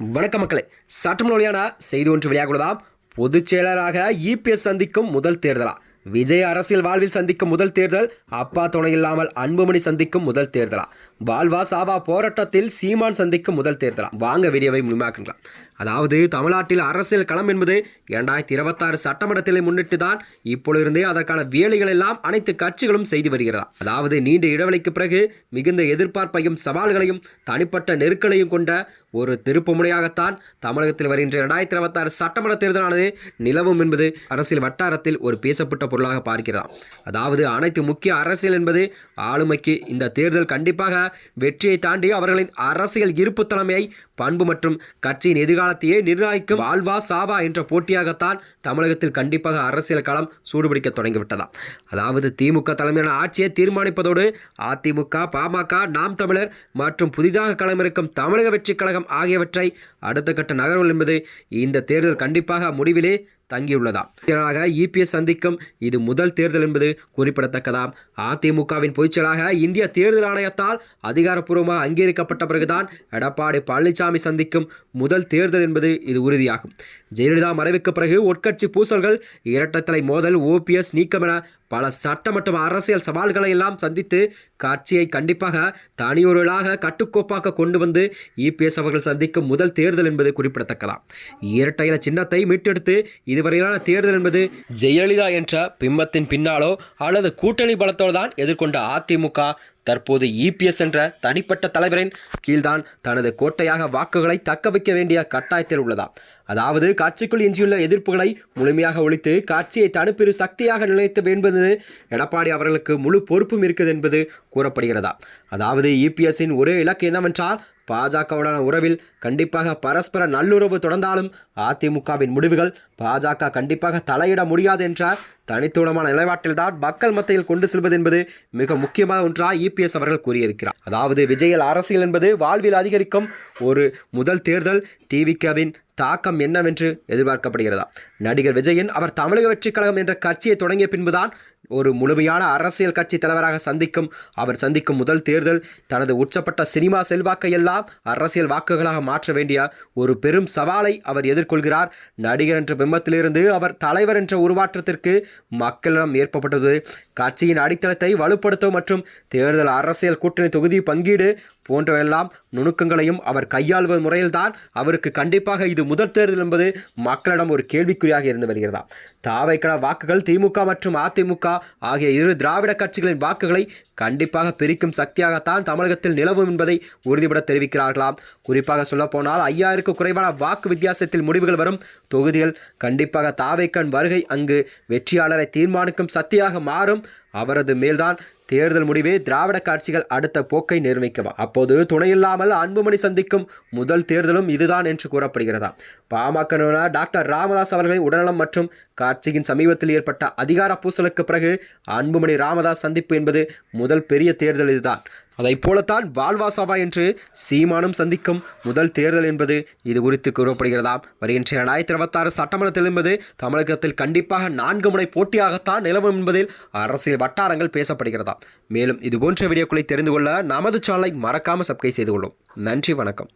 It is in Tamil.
வணக்கம் மக்களே, சற்று வெளியான செய்தி ஒன்று வெளியாகுவதாம். பொதுச் செயலராக இபிஎஸ் சந்திக்கும் முதல் தேர்தலா? விஜய் அரசியல் வாழ்வில் சந்திக்கும் முதல் தேர்தல், அப்பா துணை இல்லாமல் அன்புமணி சந்திக்கும் முதல் தேர்தலா? வாழ்வா சாவா போராட்டத்தில் சீமான் சந்திக்கும் முதல் தேர்தலா? வாங்க வீடியோவை முழுமையாக்கலாம். அதாவது தமிழ்நாட்டில் அரசியல் களம் என்பது 2026 சட்டமன்றத்தை முன்னிட்டு தான் இப்பொழுதே அதற்கான வேலைகள் எல்லாம் அனைத்து கட்சிகளும் செய்து வருகிறதா. அதாவது நீண்ட இடைவெளிக்கு பிறகு மிகுந்த எதிர்பார்ப்பையும் சவால்களையும் தனிப்பட்ட நெருக்கலையும் கொண்ட ஒரு திருப்பு முனையாகத்தான் தமிழகத்தில் வருகின்ற 2026 சட்டமன்ற தேர்தலானது நிலவும் என்பது அரசியல் வட்டாரத்தில் ஒரு பேசப்பட்ட பொருளாக பார்க்கிறதா. அதாவது அனைத்து முக்கிய அரசியல் என்பது ஆளுமைக்கு இந்த தேர்தல் கண்டிப்பாக வெற்றியை தாண்டி அவர்களின் அரசியல் இருப்பு தலைமையை பண்பு மற்றும் கட்சியின் எதிர்காலத்தையே நிர்ணயிக்கும் வாழ்வா சாவா என்ற போட்டியாகத்தான் தமிழகத்தில் கண்டிப்பாக அரசியல் களம் சூடுபிடிக்க தொடங்கிவிட்டதா. அதாவது திமுக தலைமையான ஆட்சியை தீர்மானிப்பதோடு அதிமுக, பாமக, நாம் தமிழர் மற்றும் புதிதாக களமிருக்கும் தமிழக வெற்றி கழகம் ஆகியவற்றை அடுத்த கட்ட நகர்வுகள் என்பது இந்த தேர்தல் கண்டிப்பாக முடிவிலே தங்கியுள்ளதா. இபிஎஸ் சந்திக்கும் இது முதல் தேர்தல் என்பது குறிப்பிடத்தக்கதாம். அதிமுகவின் பொதுச்செயலாக இந்திய தேர்தல் ஆணையத்தால் அதிகாரப்பூர்வமாக அங்கீகரிக்கப்பட்ட பிறகுதான் எடப்பாடி பழனிசாமி சந்திக்கும் முதல் தேர்தல் என்பது இது உறுதியாகும். ஜெயலலிதா மறைவுக்கு பிறகு உட்கட்சி பூசல்கள், இரட்டைத்தலை மோதல், ஓபிஎஸ் நீக்கம் என பல சட்ட மற்றும் அரசியல் சவால்களை எல்லாம் சந்தித்து கட்சியை கண்டிப்பாக தனியொருளாக கட்டுக்கோப்பாக கொண்டு வந்து இபிஎஸ் அவர்கள் சந்திக்கும் முதல் தேர்தல் என்பது குறிப்பிடத்தக்கதாம். இரட்டை இலை சின்னத்தை மீட்டெடுத்து இதுவரையிலான தேர்தல் என்பது ஜெயலலிதா என்ற பிம்பத்தின் பின்னாலோ அல்லது கூட்டணி பலத்தோடு தான் எதிர்கொண்ட அதிமுக தற்போது இபிஎஸ் என்ற தனிப்பட்ட தலைவரின் கீழ்தான் தனது கோட்டையாக வாக்குகளை தக்க வைக்க வேண்டிய கட்டாயத்தில் உள்ளதா. அதாவது கட்சிக்குள் எஞ்சியுள்ள எதிர்ப்புகளை முழுமையாக ஒழித்து கட்சியை தனிப்பெரு சக்தியாக நிலைத்து என்பது எடப்பாடி அவர்களுக்கு முழு பொறுப்பும் இருக்குது என்பது கூறப்படுகிறதா. அதாவது இபிஎஸ்ஸின் ஒரே இலக்கு என்னவென்றால் பாஜகவுடான உறவில் கண்டிப்பாக பரஸ்பர நல்லுறவு தொடர்ந்தாலும் அதிமுகவின் முடிவுகள் பாஜக கண்டிப்பாக தலையிட முடியாது என்ற தனித்துவமான நிலைப்பாட்டில்தான் மக்கள் மத்தியில் கொண்டு செல்வது என்பது மிக முக்கியமான ஒன்றாக இபிஎஸ் அவர்கள் கூறியிருக்கிறார். அதாவது விஜயில் அரசியல் என்பது வாழ்வில் அதிகரிக்கும் ஒரு முதல் தேர்தல். டிவிகவின் தாக்கம் என்னவென்று எதிர்பார்க்கப்படுகிறதா. நடிகர் விஜயன் அவர் தமிழக வெற்றி கழகம் என்ற கட்சியை தொடங்கிய பின்புதான் ஒரு முழுமையான அரசியல் கட்சி தலைவராக அவர் சந்திக்கும் முதல் தேர்தல். தனது உச்சப்பட்ட சினிமா செல்வாக்கை எல்லாம் அரசியல் வாக்குகளாக மாற்ற வேண்டிய ஒரு பெரும் சவாலை அவர் எதிர்கொள்கிறார். நடிகர் என்ற பிம்பத்திலிருந்து அவர் தலைவர் என்ற உருவாற்றத்திற்கு மக்களிடம் ஏற்பட்டது. கட்சியின் அடித்தளத்தை வலுப்படுத்தும் மற்றும் தேர்தல் அரசியல் கூட்டணி தொகுதி பங்கீடு போன்றவெல்லாம் நுணுக்கங்களையும் அவர் கையாளுவது முறையில்தான் அவருக்கு கண்டிப்பாக இது முதல் தேர்தல் என்பது மக்களிடம் ஒரு கேள்விக்குறியாக இருந்து வருகிறதா. தாவைக்கட வாக்குகள் திமுக மற்றும் அதிமுக ஆகிய இரு திராவிட கட்சிகளின் வாக்குகளை கண்டிப்பாக பிரிக்கும் சக்தியாகத்தான் தமிழகத்தில் நிலவும் என்பதை உறுதிபட தெரிவிக்கிறார்களாம். குறிப்பாக சொல்லப்போனால் 5000க்கும் குறைவான வாக்கு வித்தியாசத்தில் முடிவுகள் வரும் தொகுதிகள் கண்டிப்பாக தாவைக்கன் வருகை அங்கு வெற்றியாளரை தீர்மானிக்கும் சக்தியாக மாறும். அவரது மேல்தான் தேர்தல் முடிவே திராவிட கட்சிகள் அடுத்த போக்கை நிர்ணயிக்கவா. அப்போது துணையில்லாமல் அன்புமணி சந்திக்கும் முதல் தேர்தலும் இதுதான் என்று கூறப்படுகிறதா. பாமக டாக்டர் ராமதாஸ் அவர்களின் உடல்நலம் மற்றும் கட்சியின் சமீபத்தில் ஏற்பட்ட அதிகார பூசலுக்கு பிறகு அன்புமணி ராமதாஸ் சந்திப்பு என்பது முதல் பெரிய தேர்தல் இதுதான். அதை போலத்தான் வாழ்வாசாவா என்று சீமானும் சந்திக்கும் முதல் தேர்தல் என்பது இது குறித்து கூறப்படுகிறதாம். வருகின்ற 2026 சட்டமன்றத்தில் என்பது தமிழகத்தில் கண்டிப்பாக 4 முனை போட்டியாகத்தான் நிலவும் என்பதில் அரசியல் வட்டாரங்கள் பேசப்படுகிறதா. மேலும் இதுபோன்ற வீடியோக்களை தெரிந்து கொள்ள நமது சேனலை மறக்காமல் சப்ஸ்கிரைப் செய்து கொள்ளும். நன்றி, வணக்கம்.